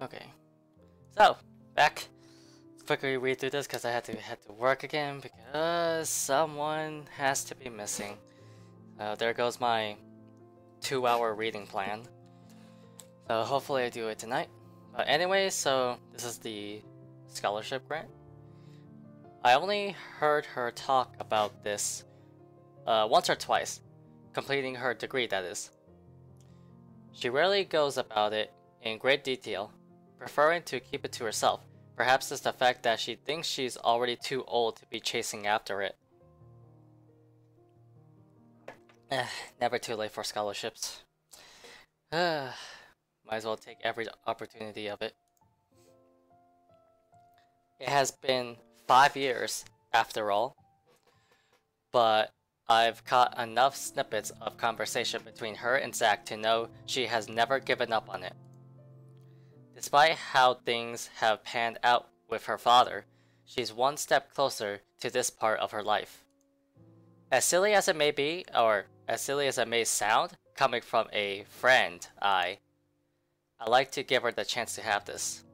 Okay. So, back. Quickly read through this because I had to head to work again because someone has to be missing. There goes my 2-hour reading plan. So hopefully I do it tonight. But anyway, so this is the scholarship grant. I only heard her talk about this once or twice, completing her degree, that is. She rarely goes about it in great detail, preferring to keep it to herself. Perhaps it's the fact that she thinks she's already too old to be chasing after it. Never too late for scholarships. Might as well take every opportunity of it. It has been 5 years, after all, but I've caught enough snippets of conversation between her and Zack to know she has never given up on it. Despite how things have panned out with her father, she's one step closer to this part of her life. As silly as it may be, or as silly as it may sound, coming from a friend, I like to give her the chance to have this.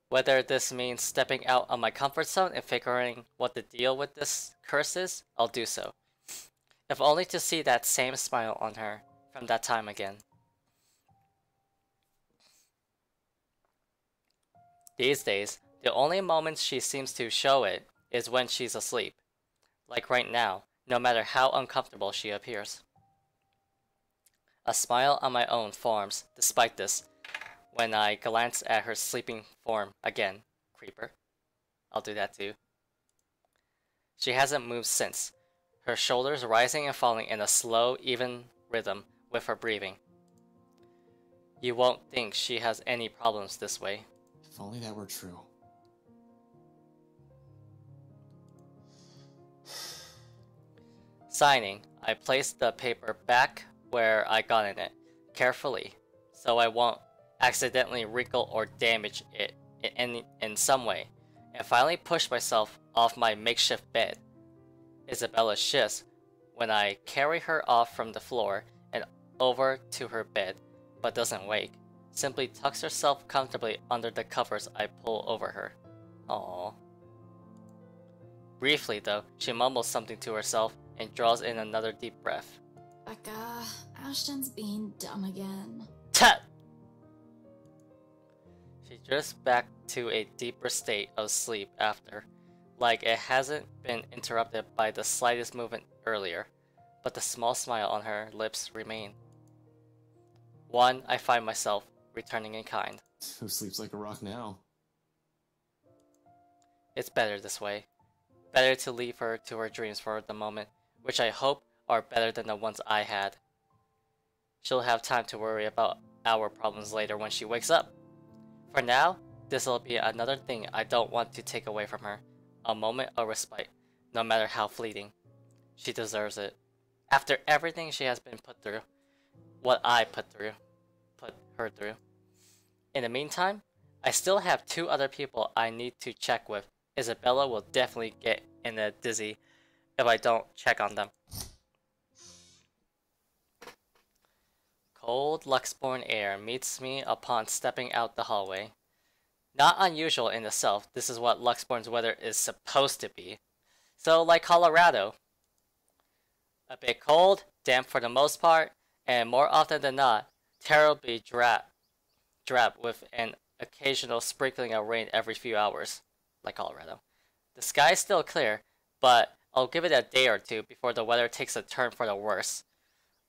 Whether this means stepping out of my comfort zone and figuring what the deal with this curse is, I'll do so. If only to see that same smile on her from that time again. These days, the only moments she seems to show it is when she's asleep. Like right now, no matter how uncomfortable she appears. A smile on my own forms despite this when I glance at her sleeping form again. Creeper. I'll do that too. She hasn't moved since, her shoulders rising and falling in a slow, even rhythm with her breathing. You won't think she has any problems this way. If only that were true. Signing, I placed the paper back where I got in it, carefully, so I won't accidentally wrinkle or damage it in some way, and finally pushed myself off my makeshift bed. Isabella shifts when I carry her off from the floor and over to her bed, but doesn't wake. Simply tucks herself comfortably under the covers I pull over her. Aww. Briefly though, she mumbles something to herself and draws in another deep breath. Becca, Ashton's being dumb again. Tut! She drifts back to a deeper state of sleep after, like it hasn't been interrupted by the slightest movement earlier, but the small smile on her lips remain. One I find myself returning in kind. Who sleeps like a rock now? It's better this way. Better to leave her to her dreams for the moment, which I hope are better than the ones I had. She'll have time to worry about our problems later when she wakes up. For now, this'll be another thing I don't want to take away from her. A moment of respite, no matter how fleeting. She deserves it. After everything she has been put through, what I put her through. In the meantime, I still have 2 other people I need to check with. Isabella will definitely get in a dizzy if I don't check on them. Cold Luxborn air meets me upon stepping out the hallway. Not unusual in itself, this is what Luxborn's weather is supposed to be. So like Colorado. A bit cold, damp for the most part, and more often than not, terribly drab with an occasional sprinkling of rain every few hours, like Colorado. The sky is still clear, but I'll give it a day or two before the weather takes a turn for the worse.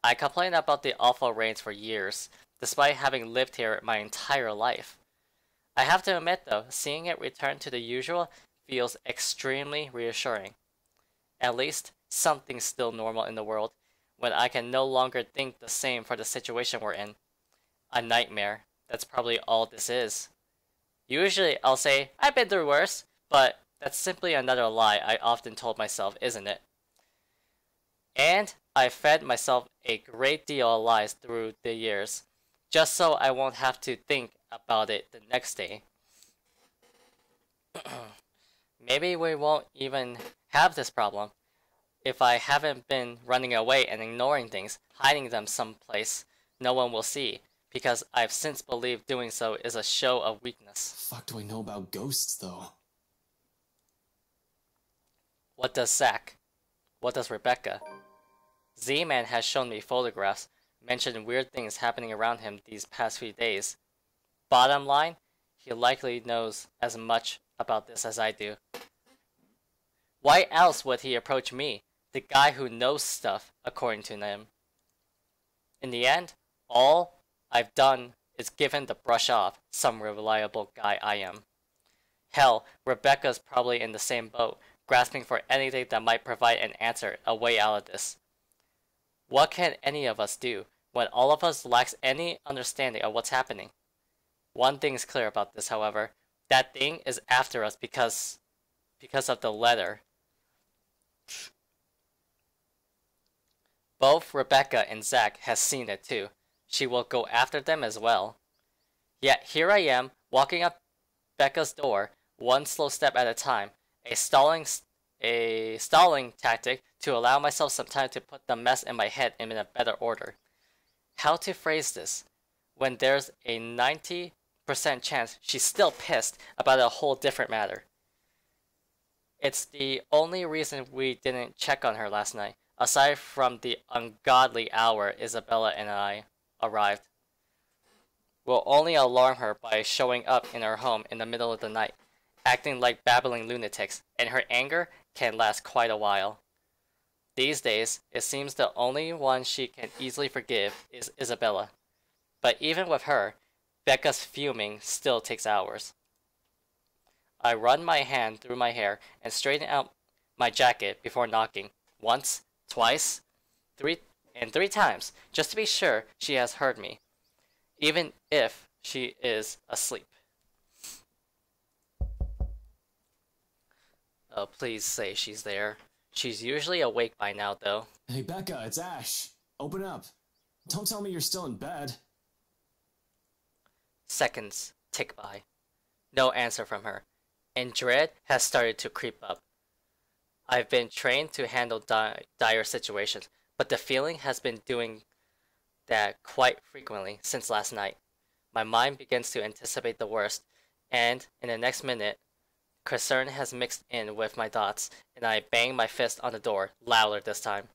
I complained about the awful rains for years, despite having lived here my entire life. I have to admit though, seeing it return to the usual feels extremely reassuring. At least, something's still normal in the world, when I can no longer think the same for the situation we're in. A nightmare, that's probably all this is. Usually I'll say, I've been through worse, but that's simply another lie I often told myself, isn't it? And I fed myself a great deal of lies through the years, just so I won't have to think about it the next day. Maybe we won't even have this problem if I haven't been running away and ignoring things, hiding them someplace no one will see. because I've since believed doing so is a show of weakness. Fuck do I know about ghosts, though? What does Zack? What does Rebecca? Z-Man has shown me photographs, mentioned weird things happening around him these past few days. Bottom line, he likely knows as much about this as I do. Why else would he approach me, the guy who knows stuff, according to him? In the end, all I've done is given the brush off some reliable guy I am. Hell, Rebecca's probably in the same boat, grasping for anything that might provide an answer, a way out of this. What can any of us do when all of us lacks any understanding of what's happening? One thing's clear about this, however. That thing is after us because of the letter. Both Rebecca and Zack has seen it too. She will go after them as well. Yet here I am, walking up Becca's door, one slow step at a time, a stalling tactic to allow myself some time to put the mess in my head in a better order. How to phrase this when there's a 90% chance she's still pissed about a whole different matter. It's the only reason we didn't check on her last night, aside from the ungodly hour Isabella and I arrived. We'll only alarm her by showing up in her home in the middle of the night, acting like babbling lunatics, and her anger can last quite a while. These days, it seems the only one she can easily forgive is Isabella. But even with her, Becca's fuming still takes hours. I run my hand through my hair and straighten out my jacket before knocking. Once, twice, three times, just to be sure she has heard me, even if she is asleep. Oh, please say she's there. She's usually awake by now, though. Hey, Becca, it's Ash. Open up. Don't tell me you're still in bed. Seconds tick by. No answer from her, and dread has started to creep up. I've been trained to handle dire situations, but the feeling has been doing that quite frequently since last night. My mind begins to anticipate the worst, and in the next minute, concern has mixed in with my thoughts, and I bang my fist on the door, louder this time.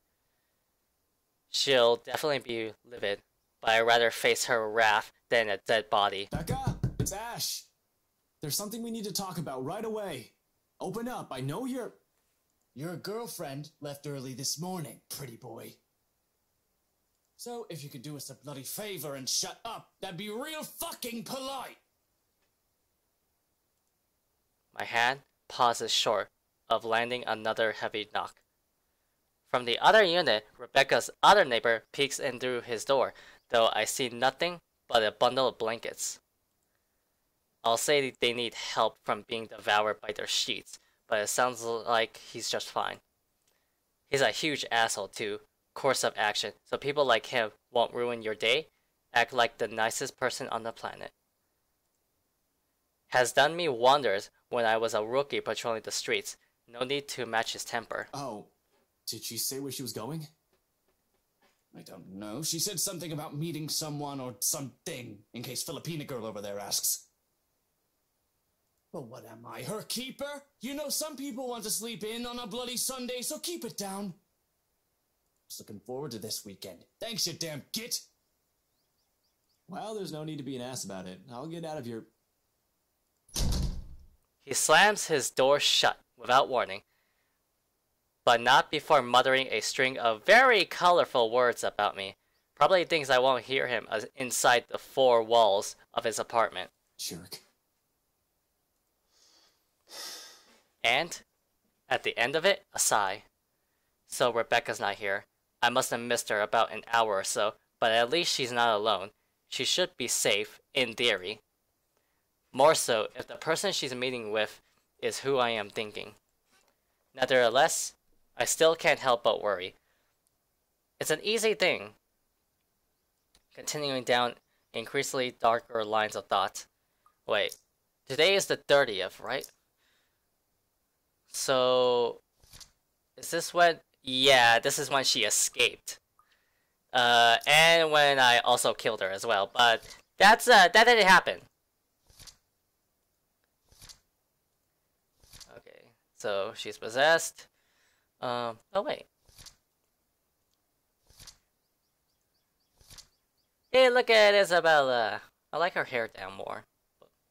She'll definitely be livid, but I'd rather face her wrath than a dead body. Becca, it's Ash. There's something we need to talk about right away. Open up, I know you're... Your girlfriend left early this morning, pretty boy. So, if you could do us a bloody favor and shut up, that'd be real fucking polite! My hand pauses short of landing another heavy knock. From the other unit, Rebecca's other neighbor peeks in through his door, though I see nothing but a bundle of blankets. I'll say they need help from being devoured by their sheets, but it sounds like he's just fine. He's a huge asshole too, course of action, so people like him won't ruin your day, act like the nicest person on the planet. Has done me wonders when I was a rookie patrolling the streets. No need to match his temper. Oh, did she say where she was going? I don't know. She said something about meeting someone or something, in case Filipina girl over there asks. Well, what am I, her keeper? You know some people want to sleep in on a bloody Sunday, so keep it down. Just looking forward to this weekend. Thanks, you damn git. Well, there's no need to be an ass about it. I'll get out of your... He slams his door shut without warning, but not before muttering a string of very colorful words about me. Probably things I won't hear him inside the four walls of his apartment. Jerk. And, at the end of it, a sigh. So Rebecca's not here. I must have missed her about an hour or so, but at least she's not alone. She should be safe, in theory. More so if the person she's meeting with is who I am thinking. Nevertheless, I still can't help but worry. It's an easy thing. Continuing down increasingly darker lines of thought. Wait, today is the 30th, right? So, is this when... Yeah, this is when she escaped. And when I also killed her as well, but that didn't happen. Okay, so she's possessed. Oh wait. Hey, look at Isabella. I like her hair down more.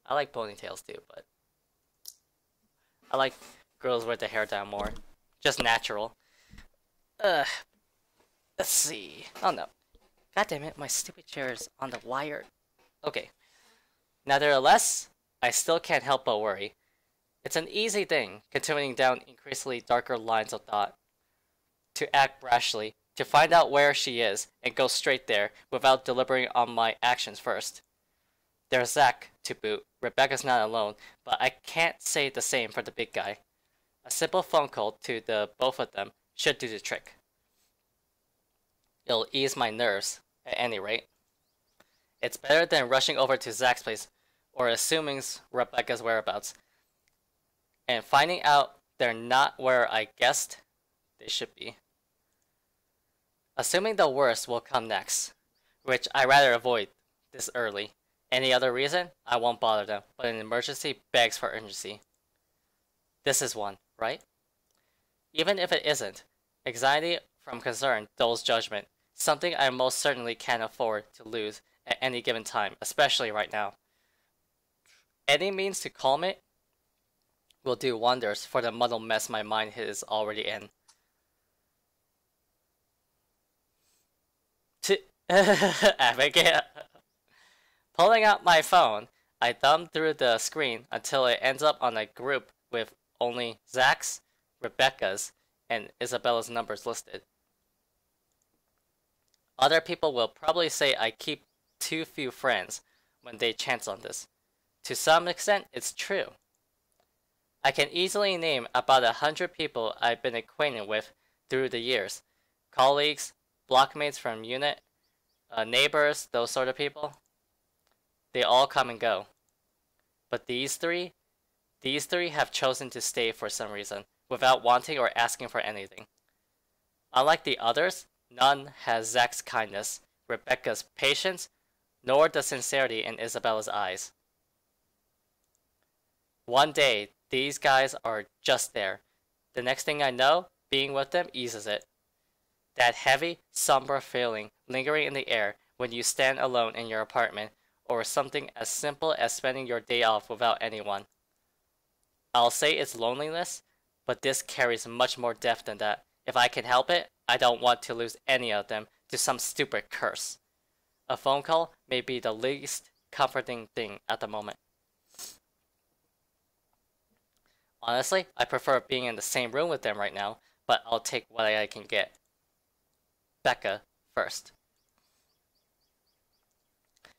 I like ponytails too, but I like girls with the hair down more. Just natural. Let's see. Oh no. God damn it, my stupid chair is on the wire. Okay. Nevertheless, I still can't help but worry. It's an easy thing, continuing down increasingly darker lines of thought, to act rashly, to find out where she is, and go straight there, without deliberating on my actions first. There's Zack, to boot. Rebecca's not alone, but I can't say the same for the big guy. A simple phone call to the both of them should do the trick. It'll ease my nerves, at any rate. It's better than rushing over to Zack's place, or assuming Rebecca's whereabouts, and finding out they're not where I guessed they should be. Assuming the worst will come next, which I rather avoid this early. Any other reason, I won't bother them, but an emergency begs for urgency. This is one, right? Even if it isn't, anxiety from concern dulls judgment, something I most certainly can't afford to lose at any given time, especially right now. Any means to calm it will do wonders for the muddled mess my mind is already in. Abigail. Pulling out my phone, I thumb through the screen until it ends up on a group with only Zack's, Rebecca's, and Isabella's numbers listed. Other people will probably say I keep too few friends when they chance on this. To some extent, it's true. I can easily name about 100 people I've been acquainted with through the years. Colleagues, blockmates from unit, neighbors, those sort of people. They all come and go. But these three have chosen to stay for some reason, without wanting or asking for anything. Unlike the others, none has Zack's kindness, Rebecca's patience, nor the sincerity in Isabella's eyes. One day, these guys are just there. The next thing I know, being with them eases it. That heavy, somber feeling lingering in the air when you stand alone in your apartment, or something as simple as spending your day off without anyone. I'll say it's loneliness, but this carries much more depth than that. If I can help it, I don't want to lose any of them to some stupid curse. A phone call may be the least comforting thing at the moment. Honestly, I prefer being in the same room with them right now, but I'll take what I can get. Becca first.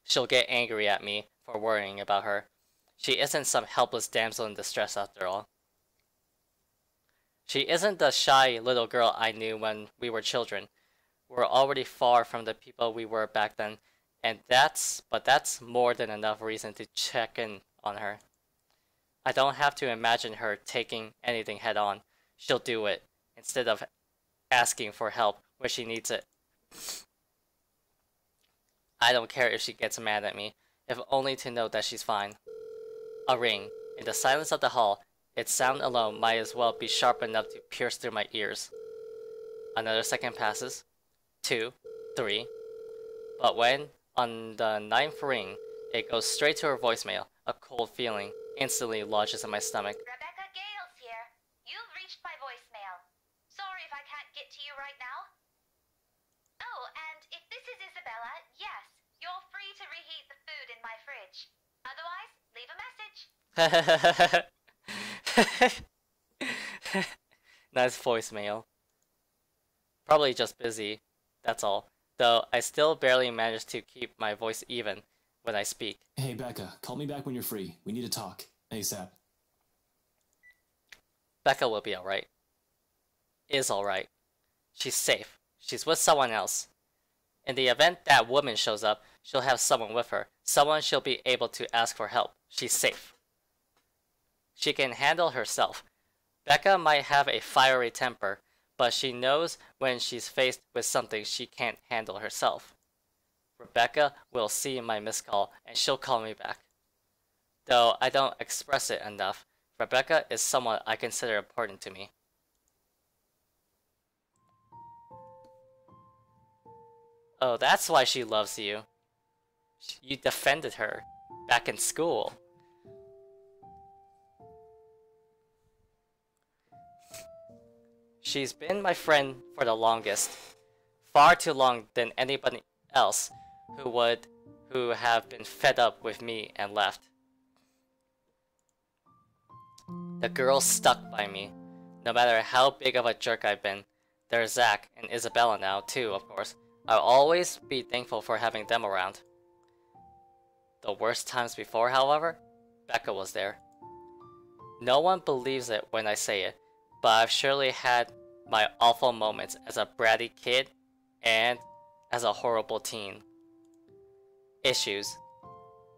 She'll get angry at me for worrying about her. She isn't some helpless damsel in distress after all. She isn't the shy little girl I knew when we were children. We're already far from the people we were back then, and that's more than enough reason to check in on her. I don't have to imagine her taking anything head on. She'll do it, instead of asking for help when she needs it. I don't care if she gets mad at me, if only to know that she's fine. A ring. In the silence of the hall, its sound alone might as well be sharp enough to pierce through my ears. Another second passes. 2, 3. But when, on the 9th ring, it goes straight to her voicemail, a cold feeling instantly lodges in my stomach. Rebecca Gales here. You've reached my voicemail. Sorry if I can't get to you right now. Oh, and if this is Isabella, yes, you're free to reheat the food in my fridge. Otherwise, leave a message. Nice voicemail. Probably just busy, that's all. Though I still barely manage to keep my voice even when I speak. Hey, Becca, call me back when you're free. We need to talk. ASAP. Becca will be alright. Is alright. She's safe. She's with someone else. In the event that woman shows up, she'll have someone with her. Someone she'll be able to ask for help. She's safe. She can handle herself. Becca might have a fiery temper, but she knows when she's faced with something she can't handle herself. Rebecca will see my missed call and she'll call me back. Though I don't express it enough, Rebecca is someone I consider important to me. Oh, that's why she loves you. You defended her back in school. She's been my friend for the longest. Far too long than anybody else who have been fed up with me and left. The girl stuck by me. No matter how big of a jerk I've been. There's Zach and Isabella now too, of course. I'll always be thankful for having them around. The worst times before, however, Becca was there. No one believes it when I say it, but I've surely had my awful moments as a bratty kid and as a horrible teen. Issues.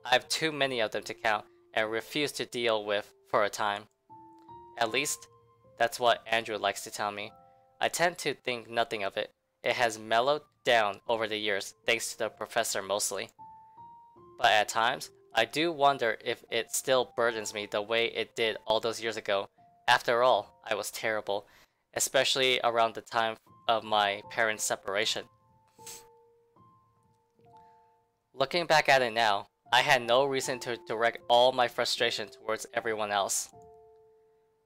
I have too many of them to count and refuse to deal with for a time. At least, that's what Andrew likes to tell me. I tend to think nothing of it. It has mellowed down over the years, thanks to the professor mostly. But at times, I do wonder if it still burdens me the way it did all those years ago. After all, I was terrible, especially around the time of my parents' separation. Looking back at it now, I had no reason to direct all my frustration towards everyone else.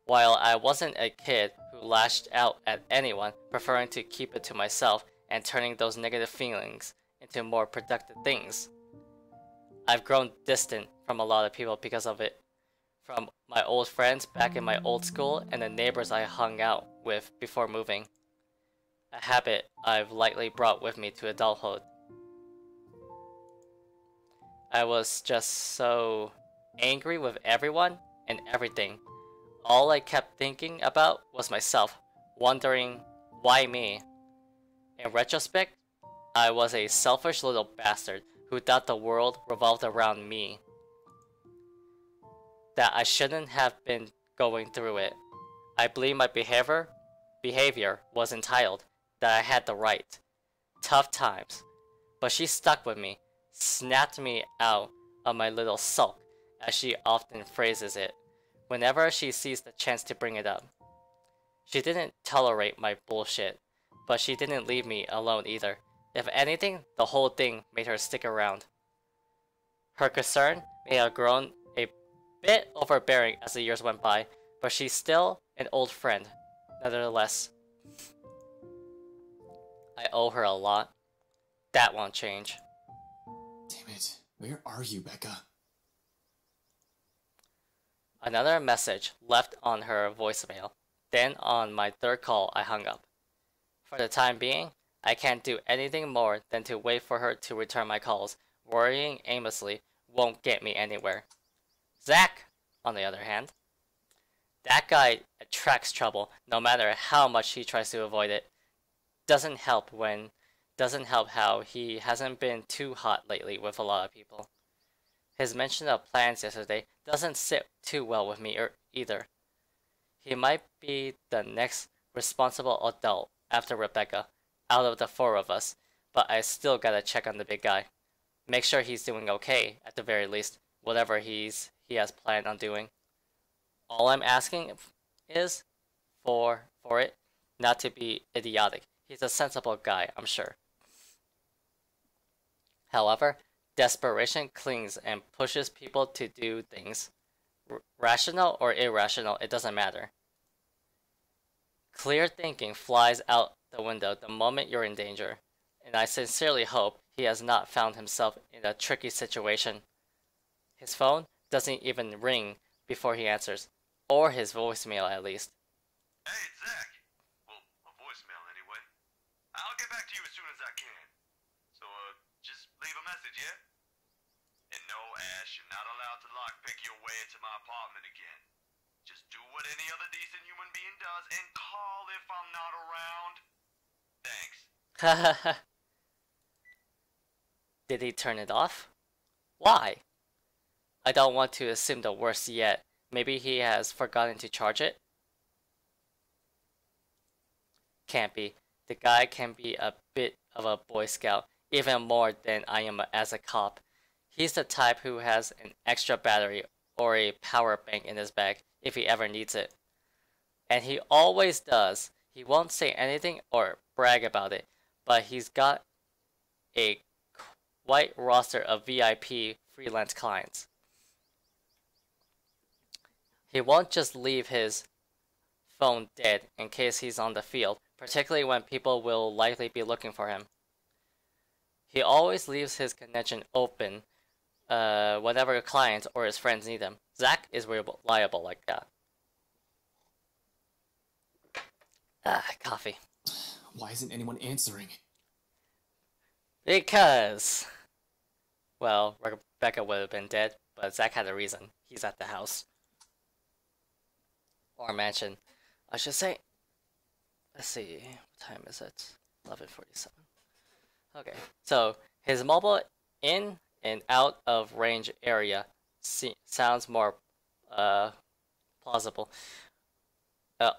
While I wasn't a kid who lashed out at anyone, preferring to keep it to myself and turning those negative feelings into more productive things, I've grown distant from a lot of people because of it. From my old friends back in my old school and the neighbors I hung out with before moving. A habit I've lightly brought with me to adulthood. I was just so angry with everyone and everything. All I kept thinking about was myself, wondering why me. In retrospect, I was a selfish little bastard who thought the world revolved around me. That I shouldn't have been going through it. I believe my behavior was entitled, that I had the right. Tough times. But she stuck with me, snapped me out of my little sulk, as she often phrases it, whenever she sees the chance to bring it up. She didn't tolerate my bullshit, but she didn't leave me alone either. If anything, the whole thing made her stick around. Her concern may have grown a bit overbearing as the years went by, but she's still an old friend, nevertheless. I owe her a lot. That won't change. Damn it. Where are you, Becca? Another message left on her voicemail. Then on my third call, I hung up. For the time being, I can't do anything more than to wait for her to return my calls. Worrying aimlessly won't get me anywhere. Zach, on the other hand, that guy attracts trouble no matter how much he tries to avoid it. Doesn't help how he hasn't been too hot lately with a lot of people. His mention of plans yesterday doesn't sit too well with me either. He might be the next responsible adult after Rebecca, out of the four of us, but I still gotta check on the big guy. Make sure he's doing okay, at the very least, whatever he has planned on doing. All I'm asking is for it not to be idiotic. He's a sensible guy, I'm sure. However, desperation clings and pushes people to do things. Rational or irrational, it doesn't matter. Clear thinking flies out the window the moment you're in danger, and I sincerely hope he has not found himself in a tricky situation. His phone doesn't even ring before he answers, or his voicemail at least. Hey, it's Zach. Well, a voicemail anyway. I'll get back to you as soon as I can. So, just leave a message, yeah? And no, Ash, you're not allowed to lockpick your way into my apartment again. Just do what any other decent human being does and call if I'm not around. Thanks. Did he turn it off? Why? I don't want to assume the worst yet. Maybe he has forgotten to charge it? can't be. The guy can be a bit of a Boy Scout, even more than I am as a cop. He's the type who has an extra battery or a power bank in his bag if he ever needs it. And he always does. He won't say anything or brag about it, but he's got a quite roster of VIP freelance clients. He won't just leave his phone dead in case he's on the field, particularly when people will likely be looking for him. He always leaves his connection open whenever clients or his friends need him. Zach is reliable like that. Coffee. Why isn't anyone answering? Because, well, Rebecca would have been dead, but Zach had a reason. He's at the house. Or mansion, I should say. Let's see, what time is it? 11:47. Okay, so his mobile in and out of range area sounds more plausible.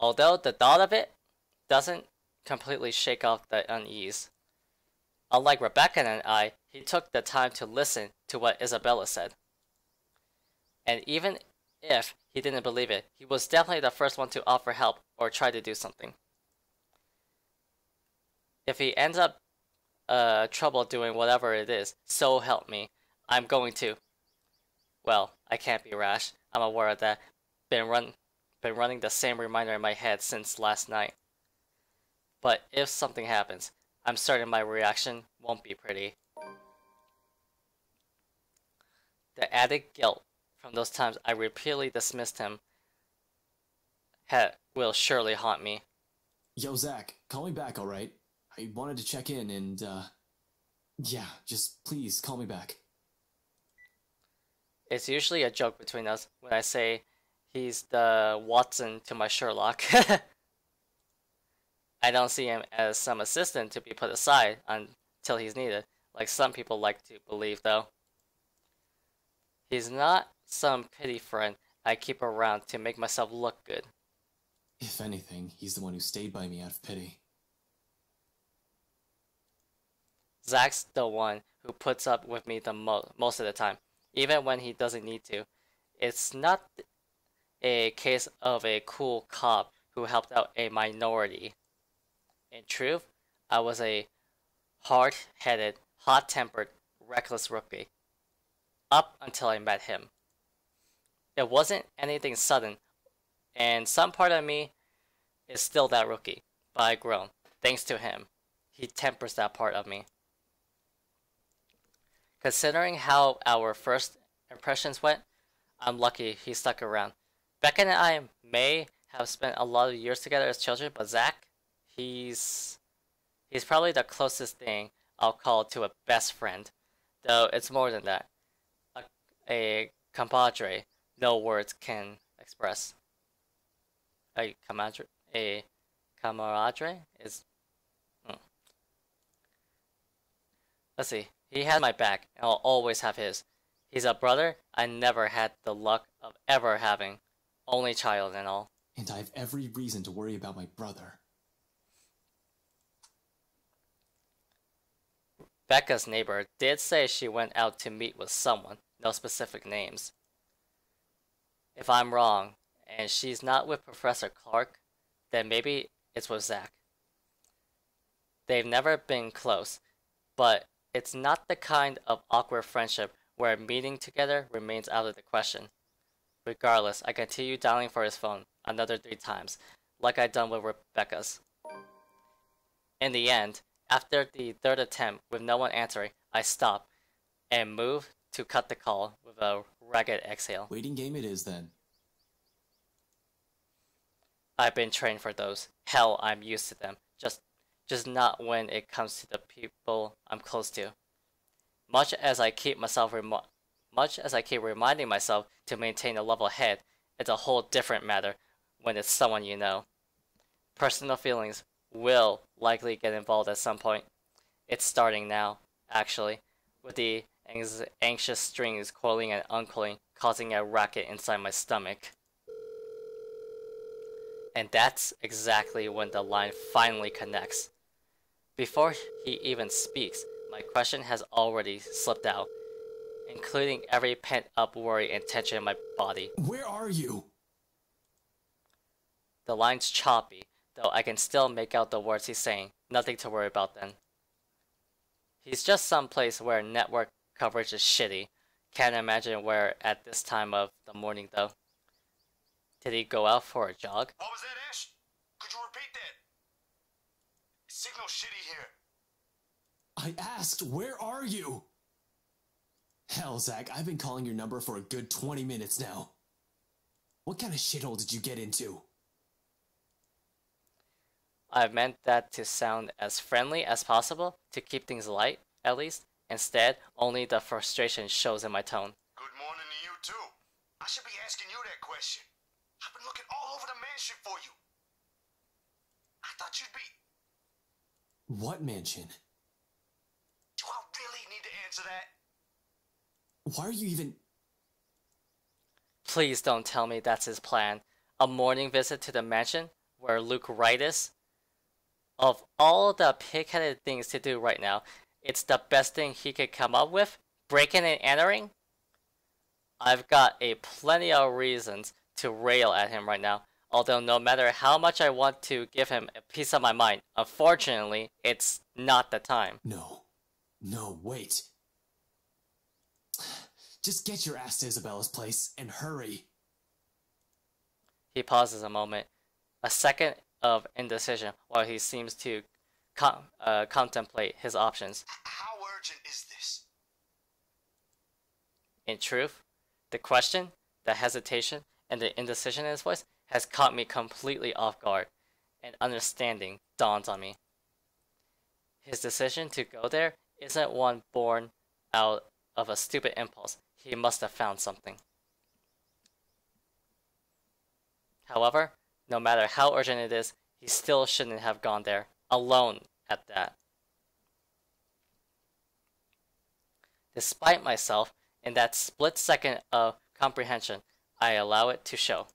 Although the thought of it doesn't completely shake off the unease. Unlike Rebecca and I, he took the time to listen to what Isabella said. And even if he didn't believe it, he was definitely the first one to offer help or try to do something. If he ends up trouble doing whatever it is, so help me, I'm going to. Well, I can't be rash. I'm aware of that. Been running the same reminder in my head since last night. But if something happens, I'm certain my reaction won't be pretty. The added guilt from those times I repeatedly dismissed him will surely haunt me. Yo, Zach, call me back, alright? I wanted to check in and, yeah, just please call me back. It's usually a joke between us when I say he's the Watson to my Sherlock. I don't see him as some assistant to be put aside until he's needed, like some people like to believe, though. He's not some pity friend I keep around to make myself look good. If anything, he's the one who stayed by me out of pity. Zach's the one who puts up with me the most of the time, even when he doesn't need to. It's not a case of a cool cop who helped out a minority. In truth, I was a hard-headed, hot-tempered, reckless rookie. Up until I met him. It wasn't anything sudden, and some part of me is still that rookie, but I've grown, thanks to him. He tempers that part of me. Considering how our first impressions went, I'm lucky he stuck around. Becca and I may have spent a lot of years together as children, but Zach, he's probably the closest thing I'll call to a best friend, though it's more than that. A compadre, no words can express. A camaraderie is. Let's see. He has my back, and I'll always have his. He's a brother I never had the luck of ever having. Only child and all. And I have every reason to worry about my brother. Becca's neighbor did say she went out to meet with someone, no specific names. If I'm wrong, and she's not with Professor Clark, then maybe it's with Zach. They've never been close, but it's not the kind of awkward friendship where meeting together remains out of the question. Regardless, I continue dialing for his phone another 3 times, like I'd done with Rebecca's. In the end, after the 3rd attempt with no one answering, I stop and move to cut the call with a ragged exhale. Waiting game it is then. I've been trained for those. Hell, I'm used to them. Just not when it comes to the people I'm close to. Much as I keep reminding myself to maintain a level head, it's a whole different matter when it's someone you know. Personal feelings will likely get involved at some point. It's starting now, actually, with the anxious strings coiling and uncoiling, causing a racket inside my stomach. And that's exactly when the line finally connects. Before he even speaks, my question has already slipped out, including every pent-up worry and tension in my body. Where are you? The line's choppy, though I can still make out the words he's saying. Nothing to worry about then. He's just someplace where network coverage is shitty. Can't imagine where at this time of the morning though. Did he go out for a jog? What was that, Ash? Could you repeat that? Signal shitty here. I asked, where are you? Hell, Zach, I've been calling your number for a good 20 minutes now. What kind of shithole did you get into? I meant that to sound as friendly as possible, to keep things light, at least. Instead, only the frustration shows in my tone. Good morning to you, too. I should be asking you that question. I've been looking all over the mansion for you. I thought you'd be... What mansion? Do I really need to answer that? Why are you even... Please don't tell me that's his plan. A morning visit to the mansion, where Luke Wright is? Of all the pig-headed things to do right now, it's the best thing he could come up with? Breaking and entering? I've got a plenty of reasons to rail at him right now, although no matter how much I want to give him a piece of my mind, unfortunately, it's not the time. No, wait. Just get your ass to Isabella's place and hurry. He pauses a moment, a second of indecision while he seems to contemplate his options. How urgent is this? In truth, the question, the hesitation, and the indecision in his voice has caught me completely off guard, and understanding dawns on me. His decision to go there isn't one born out of a stupid impulse. He must have found something. However, no matter how urgent it is, he still shouldn't have gone there, alone at that. Despite myself, in that split second of comprehension, I allow it to show.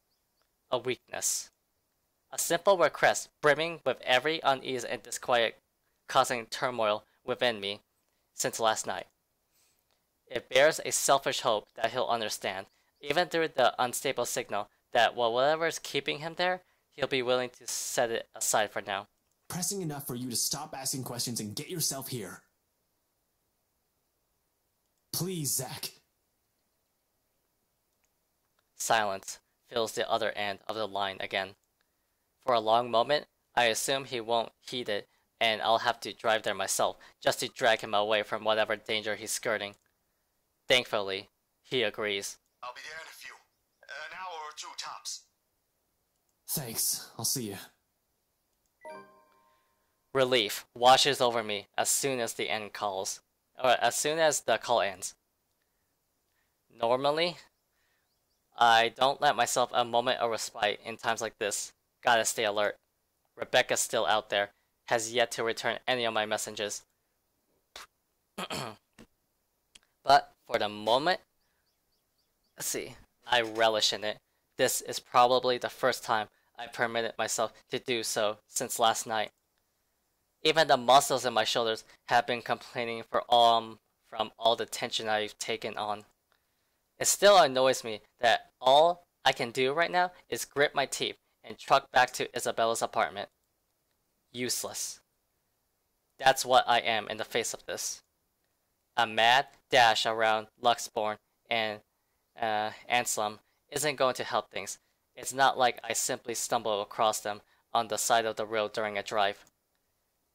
A weakness. A simple request brimming with every unease and disquiet causing turmoil within me since last night. It bears a selfish hope that he'll understand, even through the unstable signal, that whatever's keeping him there, he'll be willing to set it aside for now. Pressing enough for you to stop asking questions and get yourself here. Please, Zach. Silence fills the other end of the line again. For a long moment, I assume he won't heed it, and I'll have to drive there myself, just to drag him away from whatever danger he's skirting. Thankfully, he agrees. I'll be there in a few. An hour or two tops. Thanks, I'll see you. Relief washes over me as soon as the call ends. Normally, I don't let myself a moment of respite in times like this. Gotta stay alert. Rebecca's still out there, has yet to return any of my messages. But for the moment, let's see, I relish in it. This is probably the first time I permitted myself to do so since last night. Even the muscles in my shoulders have been complaining from all the tension I've taken on. It still annoys me that all I can do right now is grit my teeth and truck back to Isabella's apartment. Useless. That's what I am in the face of this. A mad dash around Luxborn and Anselm isn't going to help things. It's not like I simply stumble across them on the side of the road during a drive.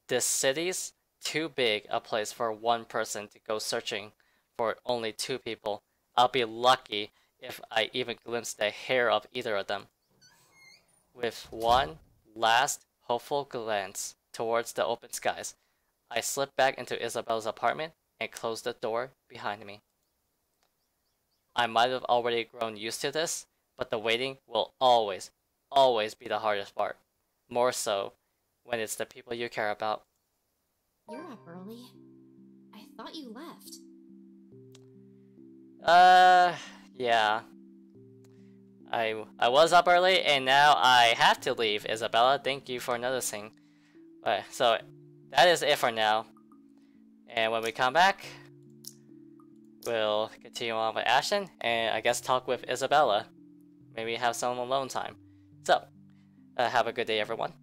This city's too big a place for one person to go searching for only two people. I'll be lucky if I even glimpse the hair of either of them. With one last hopeful glance towards the open skies, I slip back into Isabella's apartment and close the door behind me. I might have already grown used to this, but the waiting will always be the hardest part. More so when it's the people you care about. You're up early. I thought you left. Yeah. I was up early and now I have to leave, Isabella. Thank you for noticing. So that is it for now. And when we come back, we'll continue on with Ashton and I guess talk with Isabella. Maybe have some alone time. So, have a good day, everyone.